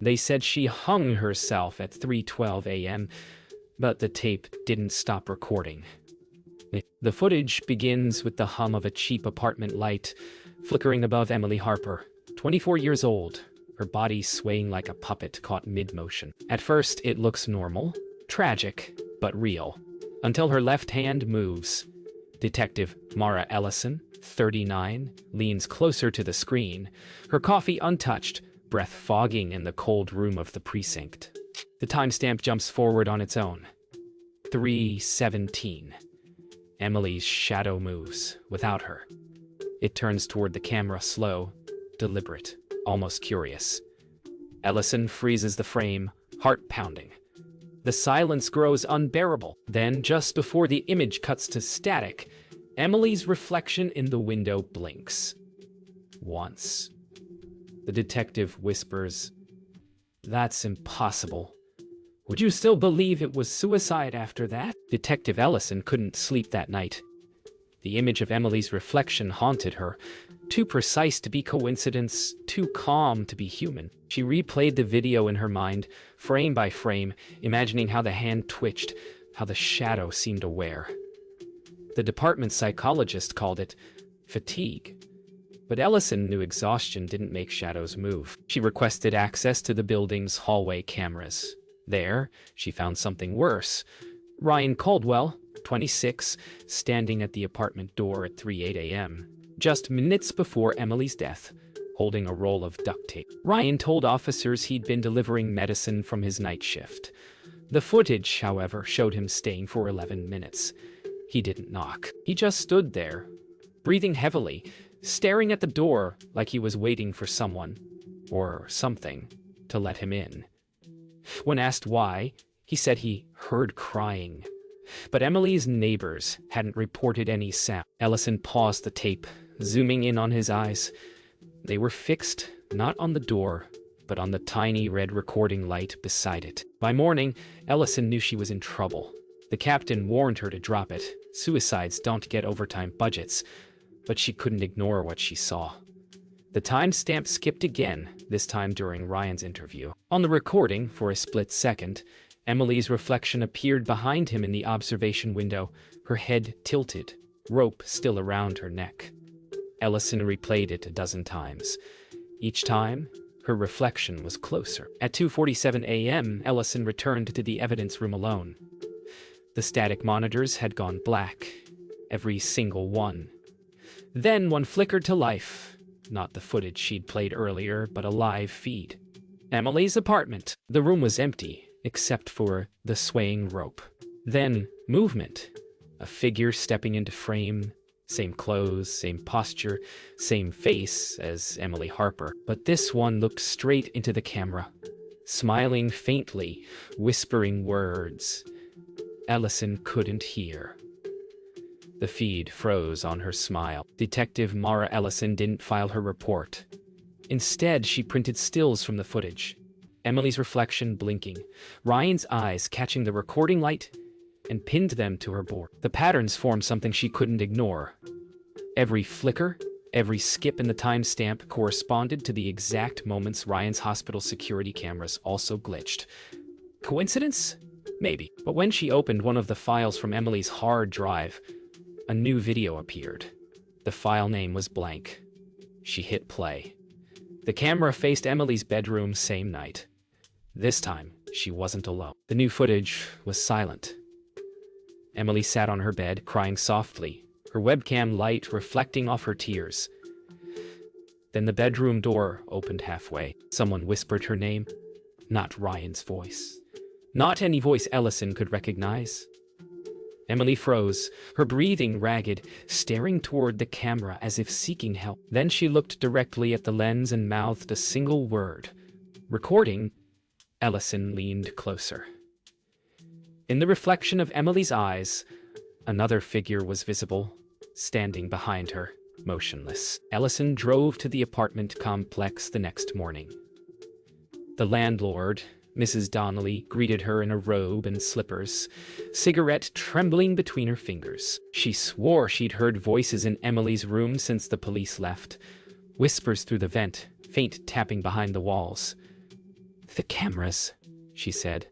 They said she hung herself at 3:12 a.m., but the tape didn't stop recording. The footage begins with the hum of a cheap apartment light flickering above Emily Harper, 24 years old, her body swaying like a puppet caught mid-motion. At first, it looks normal, tragic, but real, until her left hand moves. Detective Mara Ellison, 39, leans closer to the screen, her coffee untouched, breath fogging in the cold room of the precinct. The timestamp jumps forward on its own. 3:17. Emily's shadow moves, without her. It turns toward the camera, slow, deliberate, almost curious. Ellison freezes the frame, heart pounding. The silence grows unbearable. Then, just before the image cuts to static, Emily's reflection in the window blinks. Once. The detective whispers, "That's impossible. Would you still believe it was suicide after that?" Detective Ellison couldn't sleep that night. The image of Emily's reflection haunted her, too precise to be coincidence, too calm to be human. She replayed the video in her mind, frame by frame, imagining how the hand twitched, how the shadow seemed aware. The department psychologist called it fatigue. But Ellison knew exhaustion didn't make shadows move. She requested access to the building's hallway cameras. There, she found something worse. Ryan Caldwell, 26, standing at the apartment door at 3:08 a.m., just minutes before Emily's death, holding a roll of duct tape. Ryan told officers he'd been delivering medicine from his night shift. The footage, however, showed him staying for 11 minutes. He didn't knock. He just stood there, breathing heavily, staring at the door like he was waiting for someone, or something, to let him in. When asked why, he said he heard crying. But Emily's neighbors hadn't reported any sound. Ellison paused the tape, zooming in on his eyes. They were fixed, not on the door, but on the tiny red recording light beside it. By morning, Ellison knew she was in trouble. The captain warned her to drop it. Suicides don't get overtime budgets. But she couldn't ignore what she saw. The timestamp skipped again, this time during Ryan's interview. On the recording, for a split second, Emily's reflection appeared behind him in the observation window, her head tilted, rope still around her neck. Ellison replayed it a dozen times. Each time, her reflection was closer. At 2:47 a.m., Ellison returned to the evidence room alone. The static monitors had gone black, every single one. Then one flickered to life. Not the footage she'd played earlier, but a live feed. Emily's apartment. The room was empty, except for the swaying rope. Then, movement. A figure stepping into frame. Same clothes, same posture, same face as Emily Harper. But this one looked straight into the camera, smiling faintly, whispering words Ellison couldn't hear. The feed froze on her smile. Detective Mara Ellison didn't file her report. Instead, she printed stills from the footage. Emily's reflection blinking, Ryan's eyes catching the recording light, and pinned them to her board. The patterns formed something she couldn't ignore. Every flicker, every skip in the timestamp corresponded to the exact moments Ryan's hospital security cameras also glitched. Coincidence? Maybe. But when she opened one of the files from Emily's hard drive, a new video appeared. The file name was blank. She hit play. The camera faced Emily's bedroom same night. This time, she wasn't alone. The new footage was silent. Emily sat on her bed, crying softly, her webcam light reflecting off her tears. Then the bedroom door opened halfway. Someone whispered her name. Not Ryan's voice. Not any voice Ellison could recognize. Emily froze, her breathing ragged, staring toward the camera as if seeking help. Then she looked directly at the lens and mouthed a single word. Recording. Ellison leaned closer. In the reflection of Emily's eyes, another figure was visible, standing behind her, motionless. Ellison drove to the apartment complex the next morning. The landlord, Mrs. Donnelly, greeted her in a robe and slippers, cigarette trembling between her fingers. She swore she'd heard voices in Emily's room since the police left, whispers through the vent, faint tapping behind the walls. "The cameras," she said.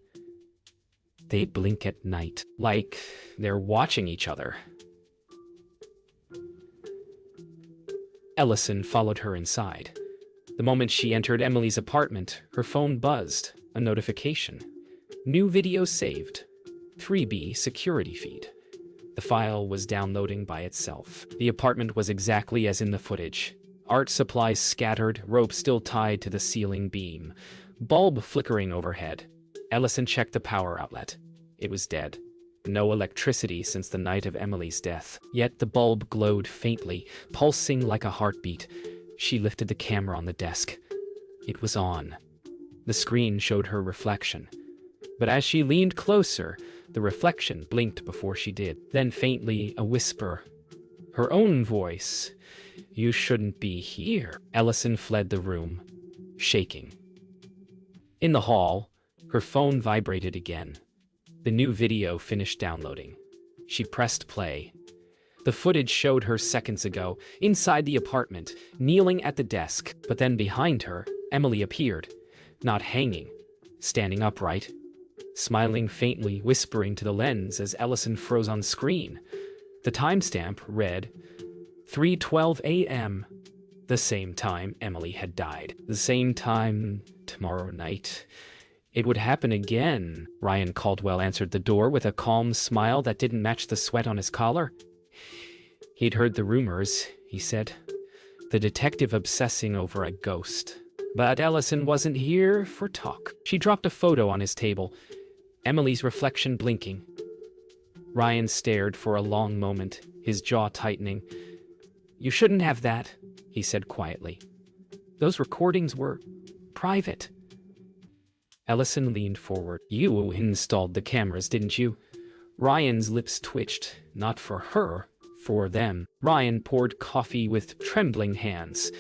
"They blink at night, like they're watching each other." Ellison followed her inside. The moment she entered Emily's apartment, her phone buzzed. A notification. "New video saved. 3B security feed." The file was downloading by itself. The apartment was exactly as in the footage. Art supplies scattered, rope still tied to the ceiling beam. Bulb flickering overhead. Ellison checked the power outlet. It was dead. No electricity since the night of Emily's death. Yet the bulb glowed faintly, pulsing like a heartbeat. She lifted the camera on the desk. It was on. The screen showed her reflection. But as she leaned closer, the reflection blinked before she did. Then faintly, a whisper. Her own voice. "You shouldn't be here." Ellison fled the room, shaking. In the hall, her phone vibrated again. The new video finished downloading. She pressed play. The footage showed her seconds ago, inside the apartment, kneeling at the desk, but then behind her, Emily appeared, not hanging, standing upright, smiling faintly, whispering to the lens as Ellison froze on screen. The timestamp read 3:12 a.m., the same time Emily had died. The same time tomorrow night. It would happen again. Ryan Caldwell answered the door with a calm smile that didn't match the sweat on his collar. He'd heard the rumors, he said. The detective obsessing over a ghost. But Ellison wasn't here for talk. She dropped a photo on his table, Emily's reflection blinking. Ryan stared for a long moment, his jaw tightening. "You shouldn't have that," he said quietly. "Those recordings were private." Ellison leaned forward. "You installed the cameras, didn't you?" Ryan's lips twitched. Not for her, for them. Ryan poured coffee with trembling hands.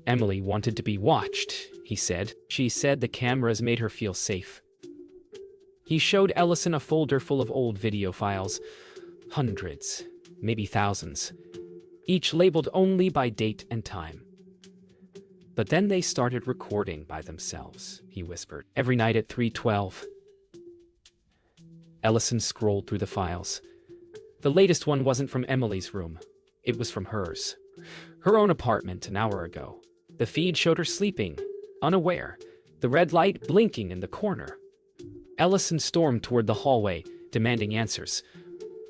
"Emily wanted to be watched," he said. "She said the cameras made her feel safe." He showed Ellison a folder full of old video files. Hundreds, maybe thousands. Each labeled only by date and time. "But then they started recording by themselves," he whispered. "Every night at 3:12. Ellison scrolled through the files. The latest one wasn't from Emily's room. It was from hers. Her own apartment an hour ago. The feed showed her sleeping, unaware, the red light blinking in the corner. Ellison stormed toward the hallway, demanding answers.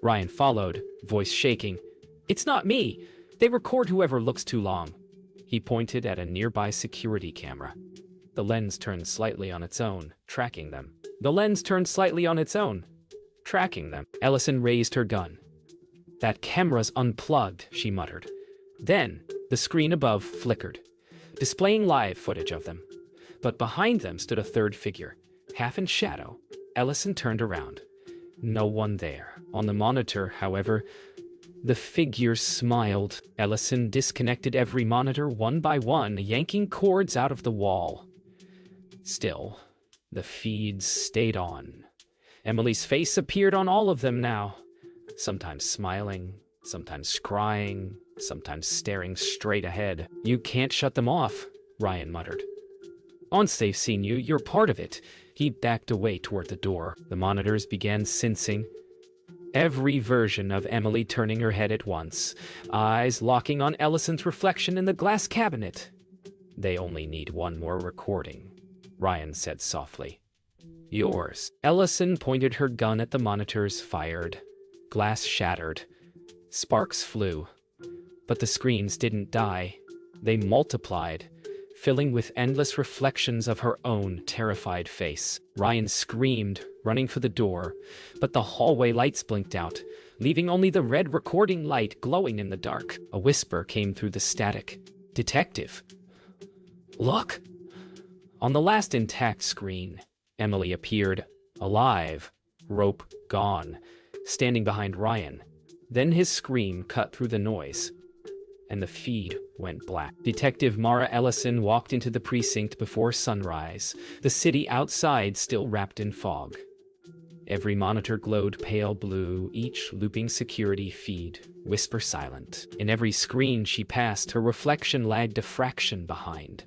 Ryan followed, voice shaking. "It's not me. They record whoever looks too long." He pointed at a nearby security camera. The lens turned slightly on its own, tracking them. Ellison raised her gun. "That camera's unplugged," she muttered. Then, the screen above flickered, displaying live footage of them. But behind them stood a third figure, half in shadow. Ellison turned around. No one there. On the monitor, however, the figure smiled. Ellison disconnected every monitor one by one, yanking cords out of the wall. Still, the feeds stayed on. Emily's face appeared on all of them now, sometimes smiling, sometimes crying, sometimes staring straight ahead. "You can't shut them off," Ryan muttered. "Once they've seen you, you're part of it." He backed away toward the door. The monitors began sensing. Every version of Emily turning her head at once, eyes locking on Ellison's reflection in the glass cabinet. "They only need one more recording," Ryan said softly. "Yours." Ellison pointed her gun at the monitors, fired. Glass shattered. Sparks flew. But the screens didn't die. They multiplied, filling with endless reflections of her own terrified face. Ryan screamed, running for the door, but the hallway lights blinked out, leaving only the red recording light glowing in the dark. A whisper came through the static. "Detective, look!" On the last intact screen, Emily appeared, alive, rope gone, standing behind Ryan. Then his scream cut through the noise, and the feed went black. Detective Mara Ellison walked into the precinct before sunrise, the city outside still wrapped in fog. Every monitor glowed pale blue, each looping security feed, whisper silent. In every screen she passed, her reflection lagged a fraction behind.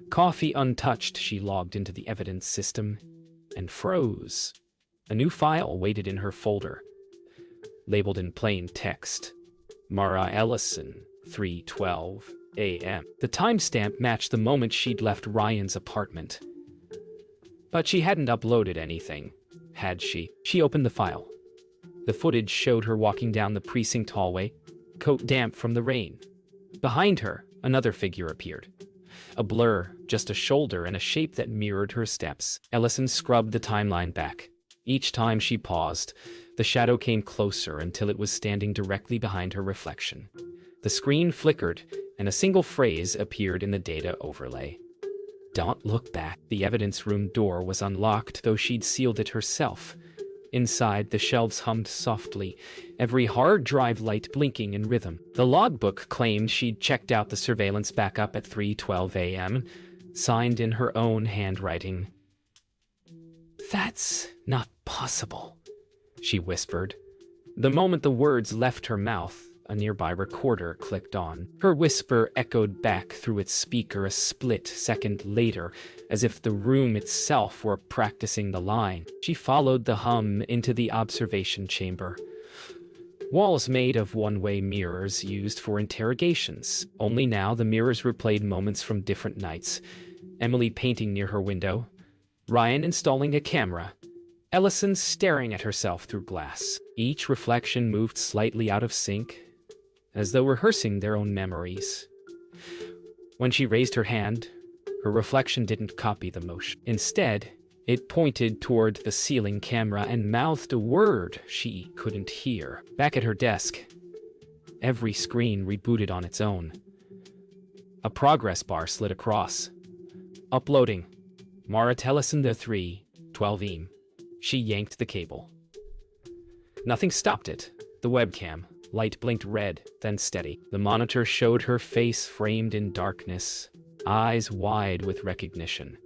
Coffee untouched, she logged into the evidence system and froze. A new file waited in her folder, labeled in plain text. Mara Ellison, 3:12 a.m. The timestamp matched the moment she'd left Ryan's apartment. But she hadn't uploaded anything, had she? She opened the file. The footage showed her walking down the precinct hallway, coat damp from the rain. Behind her, another figure appeared. A blur, just a shoulder and a shape that mirrored her steps. Ellison scrubbed the timeline back. Each time she paused, the shadow came closer until it was standing directly behind her reflection. The screen flickered, and a single phrase appeared in the data overlay. "Don't look back." The evidence room door was unlocked, though she'd sealed it herself. Inside, the shelves hummed softly, every hard drive light blinking in rhythm. The logbook claimed she'd checked out the surveillance backup at 3:12 a.m., signed in her own handwriting. "That's not possible," she whispered. The moment the words left her mouth, a nearby recorder clicked on. Her whisper echoed back through its speaker a split second later, as if the room itself were practicing the line. She followed the hum into the observation chamber. Walls made of one-way mirrors used for interrogations. Only now the mirrors replayed moments from different nights. Emily painting near her window, Ryan installing a camera, Ellison staring at herself through glass. Each reflection moved slightly out of sync, as though rehearsing their own memories. When she raised her hand, her reflection didn't copy the motion. Instead, it pointed toward the ceiling camera and mouthed a word she couldn't hear. Back at her desk, every screen rebooted on its own. A progress bar slid across. Uploading. Mara Ellison the 3:12 a.m. She yanked the cable. Nothing stopped it. The webcam. Light blinked red, then steady. The monitor showed her face framed in darkness, eyes wide with recognition.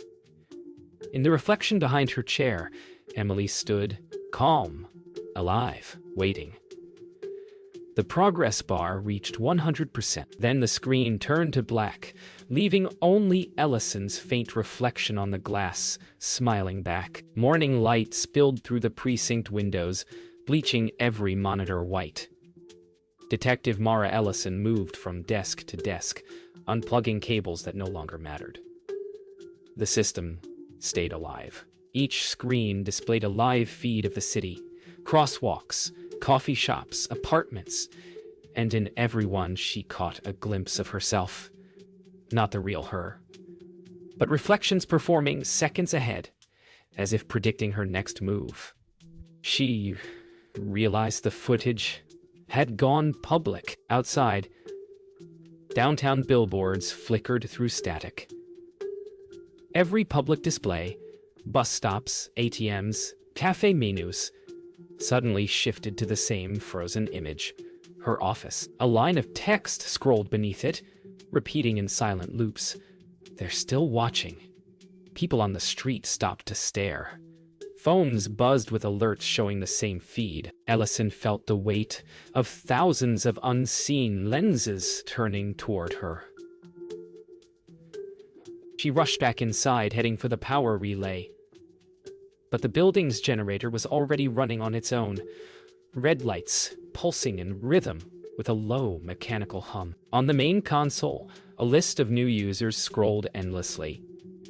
In the reflection behind her chair, Emily stood, calm, alive, waiting. The progress bar reached 100%. Then the screen turned to black, leaving only Ellison's faint reflection on the glass, smiling back. Morning light spilled through the precinct windows, bleaching every monitor white. Detective Mara Ellison moved from desk to desk, unplugging cables that no longer mattered. The system stayed alive. Each screen displayed a live feed of the city, crosswalks, coffee shops, apartments, and in every one she caught a glimpse of herself. Not the real her, but reflections performing seconds ahead, as if predicting her next move. She realized the footage had gone public. Outside, downtown billboards flickered through static. Every public display, bus stops, ATMs, cafe menus, suddenly shifted to the same frozen image. Her office. A line of text scrolled beneath it, repeating in silent loops. "They're still watching." People on the street stopped to stare. Phones buzzed with alerts showing the same feed. Ellison felt the weight of thousands of unseen lenses turning toward her. She rushed back inside, heading for the power relay. But the building's generator was already running on its own, red lights pulsing in rhythm with a low mechanical hum. On the main console, a list of new users scrolled endlessly.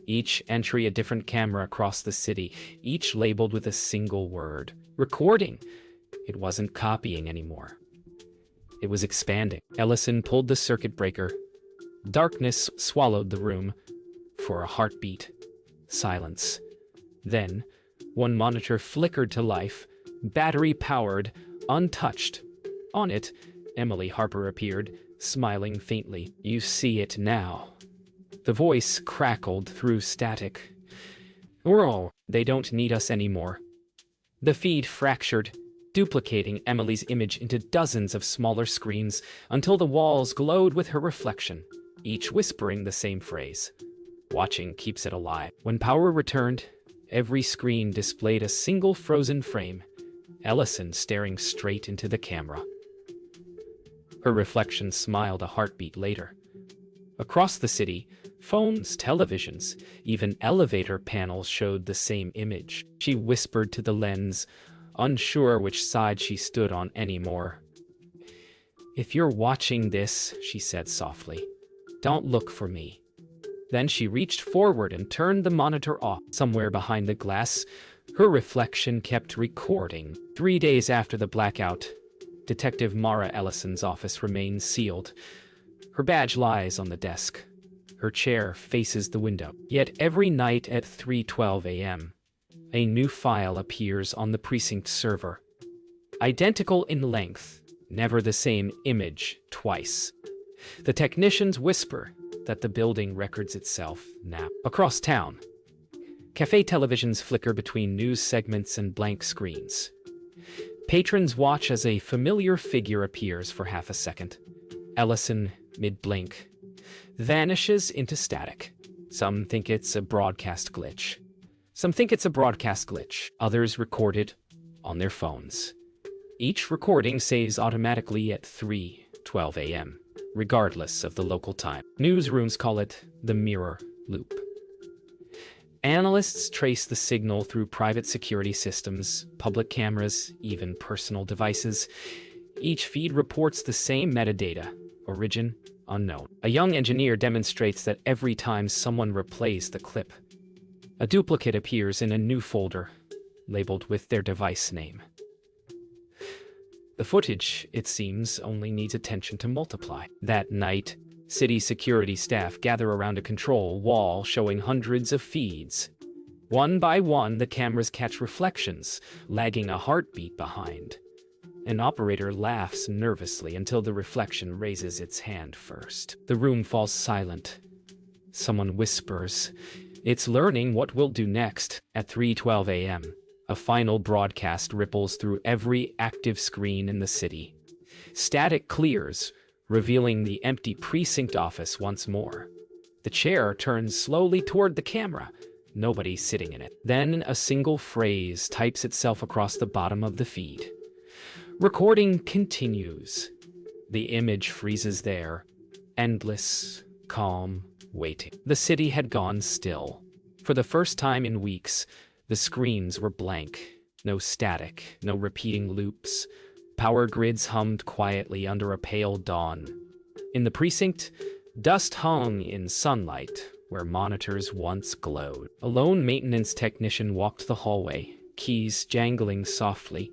Each entry a different camera across the city, each labeled with a single word. Recording. It wasn't copying anymore. It was expanding. Ellison pulled the circuit breaker. Darkness swallowed the room. For a heartbeat. Silence. Then, one monitor flickered to life, battery-powered, untouched. On it, Emily Harper appeared, smiling faintly. "You see it now." The voice crackled through static. "Oh, they don't need us anymore." The feed fractured, duplicating Emily's image into dozens of smaller screens until the walls glowed with her reflection, each whispering the same phrase. "Watching keeps it alive." When power returned, every screen displayed a single frozen frame, Ellison staring straight into the camera. Her reflection smiled a heartbeat later. Across the city, phones, televisions, even elevator panels showed the same image. She whispered to the lens, unsure which side she stood on anymore. "If you're watching this," she said softly, "don't look for me." Then she reached forward and turned the monitor off. Somewhere behind the glass, her reflection kept recording. 3 days after the blackout, Detective Mara Ellison's office remains sealed. Her badge lies on the desk. Her chair faces the window. Yet every night at 3:12 a.m., a new file appears on the precinct server. Identical in length, never the same image twice. The technicians whisper that the building records itself now. Across town, cafe televisions flicker between news segments and blank screens. Patrons watch as a familiar figure appears for half a second. Ellison, mid-blink, vanishes into static. Some think it's a broadcast glitch. Others record it on their phones. Each recording saves automatically at 3:12 a.m., regardless of the local time. Newsrooms call it the mirror loop. Analysts trace the signal through private security systems, public cameras, even personal devices. Each feed reports the same metadata: origin unknown. A young engineer demonstrates that every time someone replays the clip, a duplicate appears in a new folder, labeled with their device name. The footage, it seems, only needs attention to multiply. That night, city security staff gather around a control wall showing hundreds of feeds. One by one, the cameras catch reflections, lagging a heartbeat behind. An operator laughs nervously until the reflection raises its hand first. The room falls silent. Someone whispers, "It's learning what we'll do next." At 3:12 a.m., a final broadcast ripples through every active screen in the city. Static clears, revealing the empty precinct office once more. The chair turns slowly toward the camera, nobody sitting in it. Then a single phrase types itself across the bottom of the feed. Recording continues. The image freezes there, endless, calm, waiting. The city had gone still. For the first time in weeks, the screens were blank. No static, no repeating loops. Power grids hummed quietly under a pale dawn. In the precinct, dust hung in sunlight where monitors once glowed. A lone maintenance technician walked the hallway, keys jangling softly.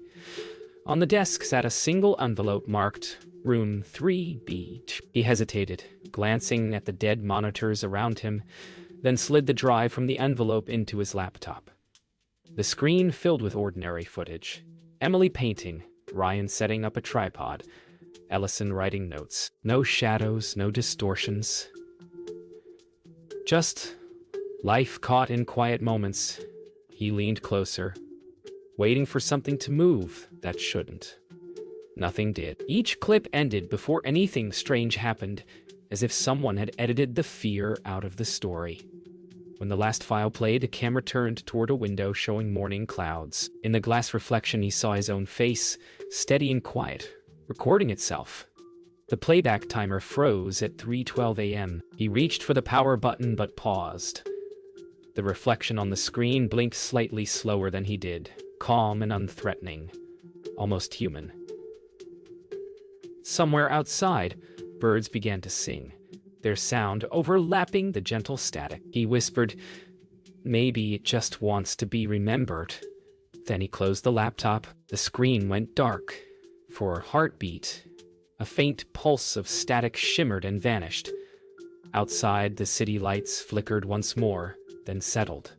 On the desk sat a single envelope marked Room 3B. He hesitated, glancing at the dead monitors around him, then slid the drive from the envelope into his laptop. The screen filled with ordinary footage. Emily painting, Ryan setting up a tripod, Ellison writing notes. No shadows, no distortions. Just life caught in quiet moments. He leaned closer, waiting for something to move that shouldn't. Nothing did. Each clip ended before anything strange happened, as if someone had edited the fear out of the story. When the last file played, the camera turned toward a window showing morning clouds. In the glass reflection, he saw his own face, steady and quiet, recording itself. The playback timer froze at 3:12 a.m. He reached for the power button but paused. The reflection on the screen blinked slightly slower than he did, calm and unthreatening, almost human. Somewhere outside, birds began to sing, their sound overlapping the gentle static. He whispered, "Maybe it just wants to be remembered." Then he closed the laptop. The screen went dark. For a heartbeat, a faint pulse of static shimmered and vanished. Outside, the city lights flickered once more, then settled.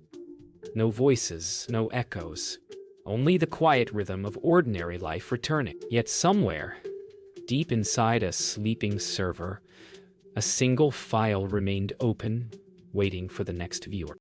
No voices, no echoes, only the quiet rhythm of ordinary life returning. Yet somewhere, deep inside a sleeping server, a single file remained open, waiting for the next viewer.